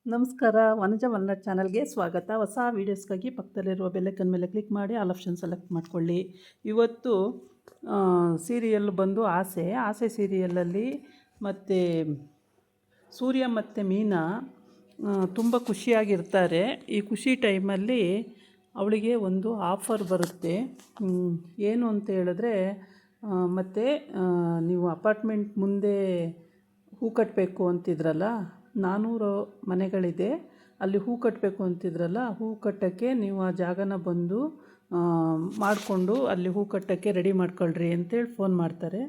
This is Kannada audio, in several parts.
ನಮಸ್ಕಾರ. ವನಜ ಮಲ್ನಾಡ್ ಚಾನಲ್ಗೆ ಸ್ವಾಗತ. ಹೊಸ ವೀಡಿಯೋಸ್ಗಾಗಿ ಪಕ್ಕದಲ್ಲಿರುವ ಬೆಲ್ಲೈಕನ್ ಮೇಲೆ ಕ್ಲಿಕ್ ಮಾಡಿ ಆಲ್ ಆಪ್ಷನ್ ಸೆಲೆಕ್ಟ್ ಮಾಡ್ಕೊಳ್ಳಿ. ಇವತ್ತು ಸೀರಿಯಲ್ ಬಂದು ಆಸೆ. ಆಸೆ ಸೀರಿಯಲಲ್ಲಿ ಮತ್ತು ಸೂರ್ಯ ಮತ್ತು ಮೀನಾ ತುಂಬ ಖುಷಿಯಾಗಿರ್ತಾರೆ. ಈ ಖುಷಿ ಟೈಮಲ್ಲಿ ಅವಳಿಗೆ ಒಂದು ಆಫರ್ ಬರುತ್ತೆ. ಏನು ಅಂತ ಹೇಳಿದ್ರೆ, ಮತ್ತು ನೀವು ಅಪಾರ್ಟ್ಮೆಂಟ್ ಮುಂದೆ ಹೂ ಕಟ್ಟಬೇಕು ಅಂತಿದ್ರಲ್ಲ, 400 ಮನೆಗಳಿದೆ, ಅಲ್ಲಿ ಹೂ ಕಟ್ಟಬೇಕು ಅಂತಿದ್ರಲ್ಲ, ಹೂ ಕಟ್ಟೋಕ್ಕೆ ನೀವು ಆ ಜಾಗನ ಬಂದು ಮಾಡಿಕೊಂಡು ಅಲ್ಲಿ ಹೂ ಕಟ್ಟೋಕ್ಕೆ ರೆಡಿ ಮಾಡ್ಕೊಳ್ರಿ ಅಂತೇಳಿ ಫೋನ್ ಮಾಡ್ತಾರೆ.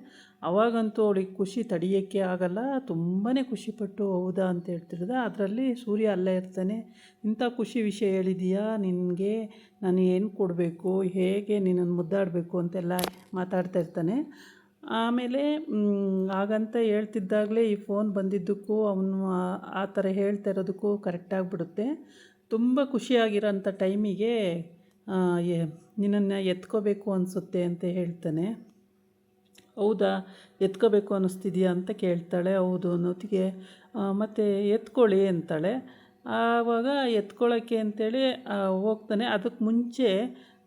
ಅವಾಗಂತೂ ಅವಳಿಗೆ ಖುಷಿ ತಡೆಯೋಕ್ಕೆ ಆಗಲ್ಲ. ತುಂಬಾ ಖುಷಿಪಟ್ಟು ಹೌದಾ ಅಂತ ಹೇಳ್ತಿರೋದು. ಅದರಲ್ಲಿ ಸೂರ್ಯ ಅಲ್ಲೇ ಇರ್ತಾನೆ. ಇಂಥ ಖುಷಿ ವಿಷಯ ಹೇಳಿದೀಯಾ, ನಿನಗೆ ನಾನು ಏನು ಕೊಡಬೇಕು, ಹೇಗೆ ನಿನ್ನನ್ನು ಮುದ್ದಾಡಬೇಕು ಅಂತೆಲ್ಲ ಮಾತಾಡ್ತಾ ಇರ್ತಾನೆ. ಆಮೇಲೆ ಹಾಗಂತ ಹೇಳ್ತಿದ್ದಾಗಲೇ ಈ ಫೋನ್ ಬಂದಿದ್ದಕ್ಕೂ ಅವನು ಆ ಥರ ಹೇಳ್ತಾ ಇರೋದಕ್ಕೂ ಕರೆಕ್ಟಾಗಿಬಿಡುತ್ತೆ. ತುಂಬ ಖುಷಿಯಾಗಿರೋಂಥ ಟೈಮಿಗೆ ನಿನ್ನನ್ನು ಎತ್ಕೋಬೇಕು ಅನಿಸುತ್ತೆ ಅಂತ ಹೇಳ್ತಾನೆ. ಹೌದಾ, ಎತ್ಕೋಬೇಕು ಅನ್ನಿಸ್ತಿದೆಯಾ ಅಂತ ಕೇಳ್ತಾಳೆ. ಹೌದು ಅನ್ನೋತ್ತಿಗೆ ಮತ್ತು ಎತ್ಕೊಳ್ಳಿ ಅಂತಾಳೆ. ಆವಾಗ ಎತ್ಕೊಳ್ಳೋಕ್ಕೆ ಅಂಥೇಳಿ ಹೋಗ್ತಾನೆ. ಅದಕ್ಕೆ ಮುಂಚೆ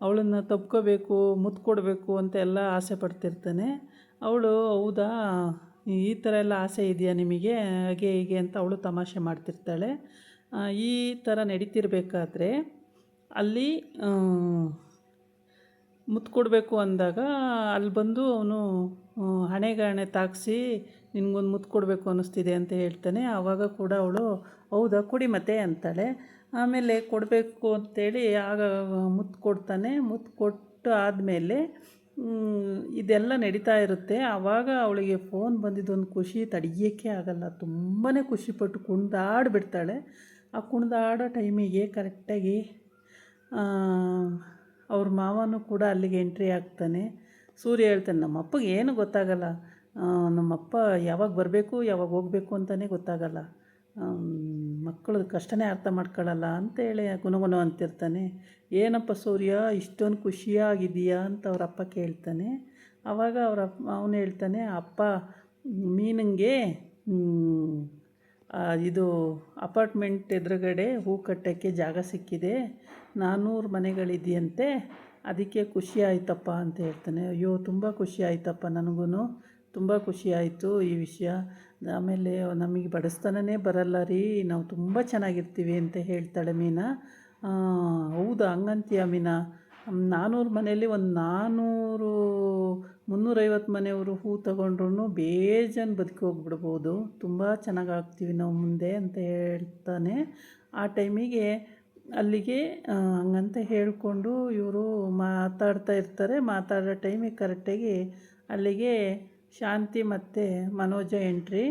ಅವಳನ್ನು ತಬ್ಕೋಬೇಕು, ಮುತ್ತು ಕೊಡಬೇಕು ಅಂತೆಲ್ಲ ಆಸೆ ಪಡ್ತಿರ್ತಾನೆ. ಅವಳು ಹೌದಾ, ಈ ಥರ ಎಲ್ಲ ಆಸೆ ಇದೆಯಾ ನಿಮಗೆ, ಹಾಗೆ ಹೀಗೆ ಅಂತ ಅವಳು ತಮಾಷೆ ಮಾಡ್ತಿರ್ತಾಳೆ. ಈ ಥರ ನಡೀತಿರ್ಬೇಕಾದ್ರೆ ಅಲ್ಲಿ ಮುತ್ತು ಕೊಡಬೇಕು ಅಂದಾಗ ಅಲ್ಲಿ ಬಂದು ಅವನು ಹಣೆಗೆ ಹಣೆ ತಾಗಿಸಿ ನಿನಗೊಂದು ಮುತ್ತು ಕೊಡಬೇಕು ಅನ್ನಿಸ್ತಿದೆ ಅಂತ ಹೇಳ್ತಾನೆ. ಆವಾಗ ಕೂಡ ಅವಳು ಹೌದಾ ಕೊಡಿ ಮತ್ತೆ ಅಂತಾಳೆ. ಆಮೇಲೆ ಕೊಡಬೇಕು ಅಂತೇಳಿ ಆಗ ಮುತ್ತು ಕೊಡ್ತಾನೆ. ಮುತ್ತು ಕೊಟ್ಟು ಆದಮೇಲೆ ಇದೆಲ್ಲ ನಡೀತಾ ಇರುತ್ತೆ. ಆವಾಗ ಅವಳಿಗೆ ಫೋನ್ ಬಂದಿದ್ದೊಂದು ಖುಷಿ ತಡೆಯೋಕ್ಕೆ ಆಗಲ್ಲ. ತುಂಬಾ ಖುಷಿಪಟ್ಟು ಕುಣಿದಾಡ್ಬಿಡ್ತಾಳೆ. ಆ ಕುಣಿದಾಡೋ ಟೈಮಿಗೆ ಕರೆಕ್ಟಾಗಿ ಅವ್ರ ಮಾವನೂ ಕೂಡ ಅಲ್ಲಿಗೆ ಎಂಟ್ರಿ ಆಗ್ತಾನೆ. ಸೂರ್ಯ ಹೇಳ್ತಾನೆ, ನಮ್ಮಪ್ಪಗೆ ಏನು ಗೊತ್ತಾಗಲ್ಲ, ನಮ್ಮಪ್ಪ ಯಾವಾಗ ಬರಬೇಕು ಯಾವಾಗ ಹೋಗಬೇಕು ಅಂತಲೇ ಗೊತ್ತಾಗಲ್ಲ, ಮಕ್ಕಳು ಕಷ್ಟನೇ ಅರ್ಥ ಮಾಡ್ಕೊಳ್ಳಲ್ಲ ಅಂತೇಳಿ ಗುಣಗುಣ ಅಂತಿರ್ತಾನೆ. ಏನಪ್ಪ ಸೂರ್ಯ ಇಷ್ಟೊಂದು ಖುಷಿಯಾಗಿದೆಯಾ ಅಂತ ಅವರಪ್ಪ ಕೇಳ್ತಾನೆ. ಆವಾಗ ಅವನು ಹೇಳ್ತಾನೆ, ಅಪ್ಪ ಮೀನಿಗೆ ಇದು ಅಪಾರ್ಟ್ಮೆಂಟ್ ಎದುರುಗಡೆ ಹೂ ಕಟ್ಟೋಕ್ಕೆ ಜಾಗ ಸಿಕ್ಕಿದೆ, 400 ಮನೆಗಳಿದೆಯಂತೆ, ಅದಕ್ಕೆ ಖುಷಿ ಆಯ್ತಪ್ಪ ಅಂತ ಹೇಳ್ತಾನೆ. ಅಯ್ಯೋ ತುಂಬ ಖುಷಿ ಆಯ್ತಪ್ಪ, ನನಗೂ ತುಂಬ ಖುಷಿ ಆಯಿತು ಈ ವಿಷಯ. ಆಮೇಲೆ ನಮಗೆ ಬಡಿಸ್ತಾನೇ ಬರಲ್ಲ ರೀ, ನಾವು ತುಂಬ ಚೆನ್ನಾಗಿರ್ತೀವಿ ಅಂತ ಹೇಳ್ತಾಳೆ ಮೀನಾ. ಹೌದಾ ಹಂಗಂತೀಯ ಮೀನಾ, 400 ಮನೆಯಲ್ಲಿ ಒಂದು 350 ಮನೆಯವರು ಹೂ ತಗೊಂಡ್ರು ಬೇಜಾನ್ ಬದುಕಿ ಹೋಗ್ಬಿಡ್ಬೋದು, ತುಂಬ ಚೆನ್ನಾಗಿ ಆಗ್ತೀವಿ ನಾವು ಮುಂದೆ ಅಂತ ಹೇಳ್ತಾನೆ. ಆ ಟೈಮಿಗೆ ಅಲ್ಲಿಗೆ ಹಂಗಂತ ಹೇಳಿಕೊಂಡು ಇವರು ಮಾತಾಡ್ತಾ ಇರ್ತಾರೆ. ಮಾತಾಡೋ ಟೈಮಿಗೆ ಕರೆಕ್ಟಾಗಿ ಅಲ್ಲಿಗೆ ಶಾಂತಿ ಮತ್ತು ಮನೋಜ ಎಂಟ್ರಿ.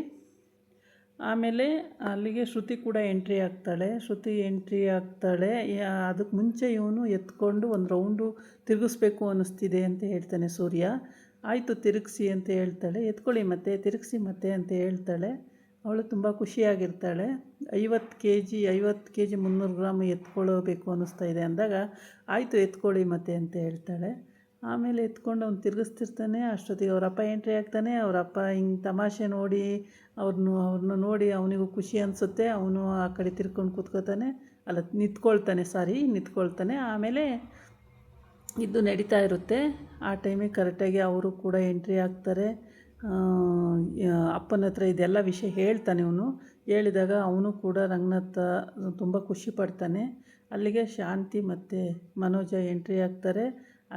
ಆಮೇಲೆ ಅಲ್ಲಿಗೆ ಶ್ರುತಿ ಕೂಡ ಎಂಟ್ರಿ ಆಗ್ತಾಳೆ. ಅದಕ್ಕೆ ಮುಂಚೆ ಇವನು ಎತ್ಕೊಂಡು ಒಂದು ರೌಂಡು ತಿರುಗಿಸ್ಬೇಕು ಅನ್ನಿಸ್ತಿದೆ ಅಂತ ಹೇಳ್ತಾನೆ ಸೂರ್ಯ. ಆಯಿತು ತಿರುಗಿಸಿ ಅಂತ ಹೇಳ್ತಾಳೆ. ಎತ್ಕೊಳ್ಳಿ ಮತ್ತೆ ತಿರುಗಿಸಿ ಮತ್ತೆ ಅಂತ ಹೇಳ್ತಾಳೆ. ಅವಳು ತುಂಬ ಖುಷಿಯಾಗಿರ್ತಾಳೆ. 50 ಕೆ ಜಿ 300 ಗ್ರಾಮ್ ಎತ್ಕೊಳ್ಳಬೇಕು ಅನ್ನಿಸ್ತಾ ಇದೆ ಅಂದಾಗ ಆಯಿತು ಎತ್ಕೊಳ್ಳಿ ಮತ್ತೆ ಅಂತ ಹೇಳ್ತಾಳೆ. ಆಮೇಲೆ ಎತ್ಕೊಂಡು ಅವ್ನು ತಿರುಗಿಸ್ತಿರ್ತಾನೆ. ಅಷ್ಟೊತ್ತಿಗೆ ಅವರಪ್ಪ ಎಂಟ್ರಿ ಆಗ್ತಾನೆ. ಅವರಪ್ಪ ಹಿಂಗೆ ತಮಾಷೆ ನೋಡಿ ಅವ್ರನ್ನ ನೋಡಿ ಅವನಿಗೂ ಖುಷಿ ಅನಿಸುತ್ತೆ. ಅವನು ಆ ಕಡೆ ತಿರ್ಕೊಂಡು ಕೂತ್ಕೋತಾನೆ, ನಿಂತ್ಕೊಳ್ತಾನೆ. ಆಮೇಲೆ ಇದು ನಡೀತಾ ಇರುತ್ತೆ. ಆ ಟೈಮಿಗೆ ಕರೆಕ್ಟಾಗಿ ಅವರು ಕೂಡ ಎಂಟ್ರಿ ಆಗ್ತಾರೆ. ಅಪ್ಪನ ಹತ್ರ ಇದೆಲ್ಲ ವಿಷಯ ಹೇಳ್ತಾನೆ. ಅವನು ಹೇಳಿದಾಗ ಅವನು ಕೂಡ ರಂಗನಾಥ ತುಂಬ ಖುಷಿ ಪಡ್ತಾನೆ. ಅಲ್ಲಿಗೆ ಶಾಂತಿ ಮತ್ತು ಮನೋಜ ಎಂಟ್ರಿ ಆಗ್ತಾರೆ.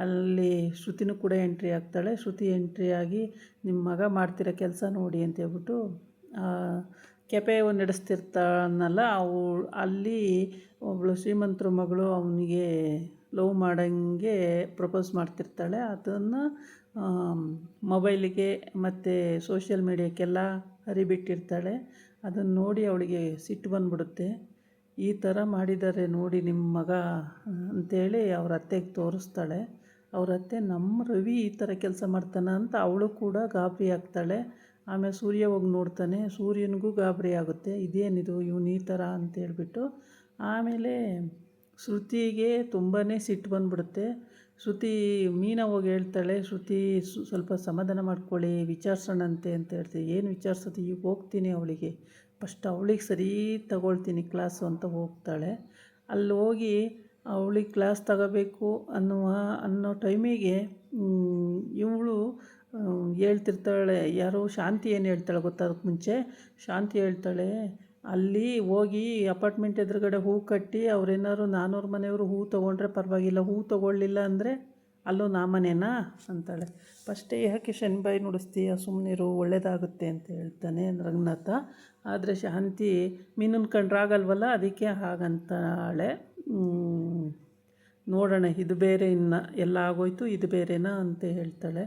ಅಲ್ಲಿ ಶ್ರುತಿನೂ ಕೂಡ ಎಂಟ್ರಿ ಆಗ್ತಾಳೆ. ಶ್ರುತಿ ಎಂಟ್ರಿಯಾಗಿ ನಿಮ್ಮ ಮಗ ಮಾಡ್ತಿರೋ ಕೆಲಸ ನೋಡಿ ಅಂತ ಹೇಳ್ಬಿಟ್ಟು ಕೆಫೆ ನಡೆಸ್ತಿರ್ತಾನಲ್ಲ, ಅಲ್ಲಿ ಒಬ್ಬಳು ಶ್ರೀಮಂತರ ಮಗಳು ಅವನಿಗೆ ಲವ್ ಮಾಡೋಂಗೆ ಪ್ರಪೋಸ್ ಮಾಡ್ತಿರ್ತಾಳೆ. ಅದನ್ನು ಮೊಬೈಲಿಗೆ ಮತ್ತು ಸೋಷಿಯಲ್ ಮೀಡಿಯಾಕ್ಕೆಲ್ಲ ಹರಿಬಿಟ್ಟಿರ್ತಾಳೆ. ಅದನ್ನು ನೋಡಿ ಅವಳಿಗೆ ಸಿಟ್ಟು ಬಂದ್ಬಿಡುತ್ತೆ. ಈ ಥರ ಮಾಡಿದ್ದಾರೆ ನೋಡಿ ನಿಮ್ಮ ಮಗ ಅಂಥೇಳಿ ಅವ್ರ ಅತ್ತೆಗೆ ತೋರಿಸ್ತಾಳೆ. ಅವ್ರ ಅತ್ತೆ ನಮ್ಮ ರವಿ ಈ ಥರ ಕೆಲಸ ಮಾಡ್ತಾನೆ ಅಂತ ಅವಳು ಕೂಡ ಗಾಬರಿ ಆಗ್ತಾಳೆ. ಆಮೇಲೆ ಸೂರ್ಯ ಹೋಗಿ ನೋಡ್ತಾನೆ. ಸೂರ್ಯನಿಗೂ ಗಾಬರಿ ಆಗುತ್ತೆ, ಇದೇನಿದು ಇವನು ಈ ಥರ ಅಂತೇಳ್ಬಿಟ್ಟು. ಆಮೇಲೆ ಶ್ರುತಿಗೆ ತುಂಬಾ ಸಿಟ್ಟು ಬಂದ್ಬಿಡುತ್ತೆ. ಶ್ರುತಿ ಮೀನಾ ಹೋಗಿ ಹೇಳ್ತಾಳೆ, ಶ್ರುತಿ ಸ್ವಲ್ಪ ಸಮಾಧಾನ ಮಾಡ್ಕೊಳ್ಳಿ, ವಿಚಾರಿಸೋಣಂತೆ ಅಂತ ಹೇಳ್ತೀವಿ. ಏನು ವಿಚಾರಿಸೋದು, ಈಗ ಹೋಗ್ತೀನಿ ಅವಳಿಗೆ ಫಸ್ಟ್ ಅವಳಿಗೆ ಸರಿ ತಗೊಳ್ತೀನಿ ಕ್ಲಾಸು ಅಂತ ಹೋಗ್ತಾಳೆ. ಅಲ್ಲಿ ಹೋಗಿ ಅವಳಿಗೆ ಕ್ಲಾಸ್ ತಗೋಬೇಕು ಅನ್ನೋ ಟೈಮಿಗೆ ಇವಳು ಹೇಳ್ತಿರ್ತಾಳೆ. ಯಾರೋ ಶಾಂತಿ ಏನು ಹೇಳ್ತಾಳೆ ಗೊತ್ತಾ? ಅದಕ್ಕೆ ಮುಂಚೆ ಶಾಂತಿ ಹೇಳ್ತಾಳೆ, ಅಲ್ಲಿ ಹೋಗಿ ಅಪಾರ್ಟ್ಮೆಂಟ್ ಎದುರುಗಡೆ ಹೂ ಕಟ್ಟಿ ಅವ್ರೇನಾದ್ರು ನಾನೂರು ಮನೆಯವರು ಹೂ ತೊಗೊಂಡ್ರೆ ಪರವಾಗಿಲ್ಲ, ಹೂ ತೊಗೊಳ್ಳಿಲ್ಲ ಅಂದರೆ ಅಲ್ಲೂ ನಾ ಮನೆನಾ ಅಂತಾಳೆ. ಫಸ್ಟೇ ಯಾಕೆ ಶನಿಬಾಯಿ ನುಡಿಸ್ತೀಯ, ಸುಮ್ಮನಿರು, ಒಳ್ಳೇದಾಗುತ್ತೆ ಅಂತ ಹೇಳ್ತಾನೆ ರಂಗನಾಥ. ಆದರೆ ಶಾಂತಿ ಮೀನನ್ನು ಕಂಡ್ರಾಗಲ್ವಲ್ಲ, ಅದಕ್ಕೆ ಹಾಗಂತಾಳೆ. ನೋಡೋಣ, ಇದು ಬೇರೆ, ಇನ್ನು ಎಲ್ಲ ಆಗೋಯ್ತು, ಇದು ಬೇರೆನಾ ಅಂತ ಹೇಳ್ತಾಳೆ.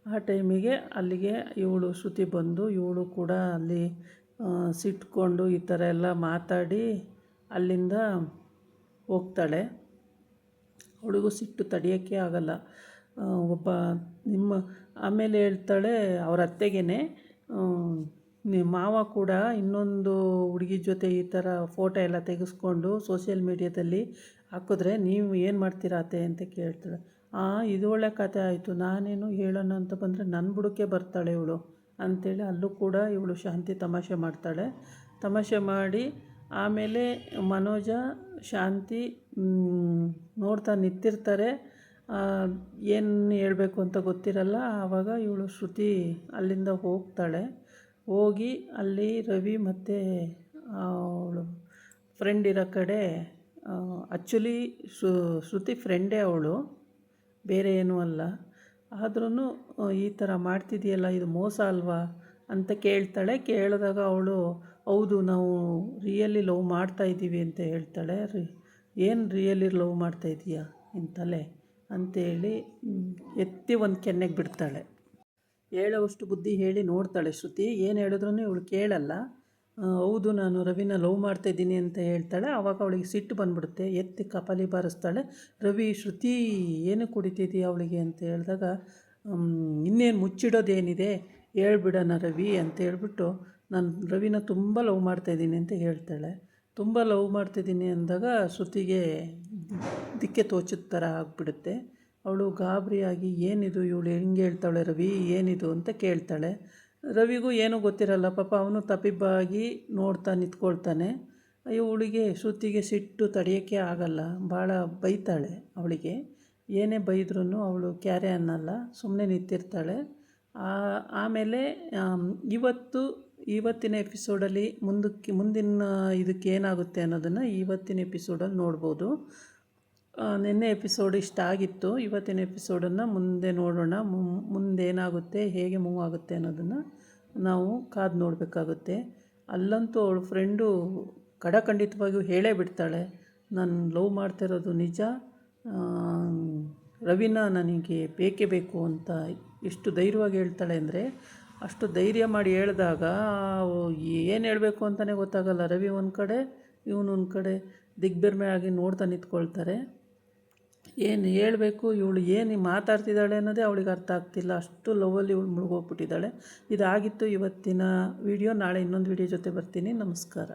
ಆ ಟೈಮಿಗೆ ಅಲ್ಲಿಗೆ ಇವಳು ಶ್ರುತಿ ಬಂದು ಇವಳು ಕೂಡ ಅಲ್ಲಿ ಸಿಟ್ಕೊಂಡು ಈ ಥರ ಎಲ್ಲ ಮಾತಾಡಿ ಅಲ್ಲಿಂದ ಹೋಗ್ತಾಳೆ. ಅವಳಿಗೂ ಸಿಟ್ಟು ತಡೆಯೋಕ್ಕೆ ಆಗಲ್ಲ. ಆಮೇಲೆ ಹೇಳ್ತಾಳೆ ಅವ್ರ ಅತ್ತೆಗೇ, ನಿಮ್ಮ ಮಾವ ಕೂಡ ಇನ್ನೊಂದು ಹುಡುಗಿ ಜೊತೆ ಈ ಥರ ಫೋಟೋ ಎಲ್ಲ ತೆಗೆಸ್ಕೊಂಡು ಸೋಷಿಯಲ್ ಮೀಡ್ಯಾದಲ್ಲಿ ಹಾಕಿದ್ರೆ ನೀವು ಏನು ಮಾಡ್ತೀರಾ ಅತ್ತೆ ಅಂತ ಕೇಳ್ತಾಳೆ. ಇದು ಒಳ್ಳೆ ಕತೆ ಆಯಿತು, ನಾನೇನು ಹೇಳೋಣ ಅಂತ ಬಂದರೆ ನನ್ನ ಬುಡಕ್ಕೆ ಬರ್ತಾಳೆ ಇವಳು ಅಂಥೇಳಿ ಅಲ್ಲೂ ಕೂಡ ಇವಳು ಶಾಂತಿ ತಮಾಷೆ ಮಾಡ್ತಾಳೆ. ತಮಾಷೆ ಮಾಡಿ ಆಮೇಲೆ ಮನೋಜ ಶಾಂತಿ ನೋಡ್ತಾ ನಿಂತಿರ್ತಾರೆ. ಏನು ಹೇಳಬೇಕು ಅಂತ ಗೊತ್ತಿರಲ್ಲ. ಆವಾಗ ಇವಳು ಶ್ರುತಿ ಅಲ್ಲಿಂದ ಹೋಗ್ತಾಳೆ. ಹೋಗಿ ಅಲ್ಲಿ ರವಿ ಮತ್ತು ಅವಳು ಫ್ರೆಂಡ್ ಇರೋ ಕಡೆ, ಆ್ಯಕ್ಚುಲಿ ಶ್ರುತಿ ಫ್ರೆಂಡೇ ಅವಳು, ಬೇರೆ ಏನೂ ಅಲ್ಲ. ಆದ್ರೂ ಈ ಥರ ಮಾಡ್ತಿದೆಯಲ್ಲ, ಇದು ಮೋಸ ಅಲ್ವಾ ಅಂತ ಕೇಳ್ತಾಳೆ. ಕೇಳಿದಾಗ ಅವಳು ಹೌದು, ನಾವು ರಿಯಲಿ ಲವ್ ಮಾಡ್ತಾಯಿದ್ದೀವಿ ಅಂತ ಹೇಳ್ತಾಳೆ. ಏನು ರಿಯಲಿ ಲವ್ ಮಾಡ್ತಾಯಿದ್ದೀಯಾ ಇಂತಲೇ ಅಂತೇಳಿ ಎತ್ತಿ ಒಂದು ಕೆನ್ನೆಗೆ ಬಿಡ್ತಾಳೆ. ಹೇಳೋವಷ್ಟು ಬುದ್ಧಿ ಹೇಳಿ ನೋಡ್ತಾಳೆ ಶ್ರುತಿ. ಏನು ಹೇಳಿದ್ರೂ ಇವಳು ಕೇಳಲ್ಲ. ಹೌದು, ನಾನು ರವಿನ ಲವ್ ಮಾಡ್ತಾಯಿದ್ದೀನಿ ಅಂತ ಹೇಳ್ತಾಳೆ. ಆವಾಗ ಅವಳಿಗೆ ಸಿಟ್ಟು ಬಂದ್ಬಿಡುತ್ತೆ. ಎತ್ತಿ ಕಪಾಲಿ ಬಾರಿಸ್ತಾಳೆ. ರವಿ, ಶ್ರುತಿ ಏನು ಕುಡಿತಿದ್ದೀಯ ಅವಳಿಗೆ ಅಂತ ಹೇಳಿದಾಗ, ಇನ್ನೇನು ಮುಚ್ಚಿಡೋದೇನಿದೆ, ಹೇಳ್ಬಿಡೋಣ ರವಿ ಅಂತ ಹೇಳ್ಬಿಟ್ಟು ನಾನು ರವಿನ ತುಂಬ ಲವ್ ಮಾಡ್ತಾಯಿದ್ದೀನಿ ಅಂತ ಹೇಳ್ತಾಳೆ. ತುಂಬ ಲವ್ ಮಾಡ್ತಿದ್ದೀನಿ ಅಂದಾಗ ಶ್ರುತಿಗೆ ದಿಕ್ಕೆ ತೋಚಿದ ಥರ ಆಗಿಬಿಡುತ್ತೆ. ಅವಳು ಗಾಬರಿಯಾಗಿ ಏನಿದು, ಇವಳು ಹೆಂಗೆ ಹೇಳ್ತಾಳೆ ರವಿ, ಏನಿದು ಅಂತ ಕೇಳ್ತಾಳೆ. ರವಿಗೂ ಏನೂ ಗೊತ್ತಿರಲ್ಲ ಪಾಪ, ಅವನು ತಪ್ಪಿಬ್ಬಾಗಿ ನೋಡ್ತಾ ನಿಂತ್ಕೊಳ್ತಾನೆ. ಇವಳಿಗೆ ಶ್ರುತಿಗೆ ಸಿಟ್ಟು ತಡೆಯೋಕ್ಕೆ ಆಗಲ್ಲ, ಭಾಳ ಬೈತಾಳೆ. ಅವಳಿಗೆ ಏನೇ ಬೈದ್ರೂ ಅವಳು ಕ್ಯಾರೆ ಅನ್ನಲ್ಲ, ಸುಮ್ಮನೆ ನಿಂತಿರ್ತಾಳೆ. ಆಮೇಲೆ ಇವತ್ತಿನ ಎಪಿಸೋಡಲ್ಲಿ ಮುಂದಿನ ಇದಕ್ಕೆ ಏನಾಗುತ್ತೆ ಅನ್ನೋದನ್ನು ಇವತ್ತಿನ ಎಪಿಸೋಡಲ್ಲಿ ನೋಡ್ಬೋದು. ನಿನ್ನೆ ಎಪಿಸೋಡ್ ಇಷ್ಟ ಆಗಿತ್ತು. ಇವತ್ತಿನ ಎಪಿಸೋಡನ್ನು ಮುಂದೆ ನೋಡೋಣ. ಮುಂದೇನಾಗುತ್ತೆ, ಹೇಗೆ ಮೂವ್ ಆಗುತ್ತೆ ಅನ್ನೋದನ್ನು ನಾವು ಕಾದು ನೋಡಬೇಕಾಗುತ್ತೆ. ಅಲ್ಲಂತೂ ಅವಳು ಫ್ರೆಂಡು ಖಂಡಿತವಾಗಿಯೂ ಹೇಳೇ ಬಿಡ್ತಾಳೆ, ನಾನು ಲವ್ ಮಾಡ್ತಿರೋದು ನಿಜ, ರವಿನ ನನಗೆ ಬೇಕೇ ಬೇಕು ಅಂತ. ಎಷ್ಟು ಧೈರ್ಯವಾಗಿ ಹೇಳ್ತಾಳೆ ಅಂದರೆ, ಅಷ್ಟು ಧೈರ್ಯ ಮಾಡಿ ಹೇಳಿದಾಗ ಏನು ಹೇಳಬೇಕು ಅಂತಲೇ ಗೊತ್ತಾಗಲ್ಲ. ರವಿ ಒಂದು ಕಡೆ, ಇವನು ಒಂದು ಕಡೆ ದಿಗ್ಭ್ರಮೆ ಆಗಿ ನೋಡ್ತಾ ನಿಂತ್ಕೊಳ್ತಾರೆ. ಏನು ಹೇಳಬೇಕು, ಇವಳು ಏನು ಮಾತಾಡ್ತಿದ್ದಾಳೆ ಅನ್ನೋದೇ ಅವಳಿಗೆ ಅರ್ಥ ಆಗ್ತಿಲ್ಲ. ಅಷ್ಟು ಲವ್ವಲ್ಲಿ ಇವಳು ಮುಳುಗೋಗ್ಬಿಟ್ಟಿದ್ದಾಳೆ. ಇದಾಗಿತ್ತು ಇವತ್ತಿನ ವಿಡಿಯೋ. ನಾಳೆ ಇನ್ನೊಂದು ವಿಡಿಯೋ ಜೊತೆ ಬರ್ತೀನಿ. ನಮಸ್ಕಾರ.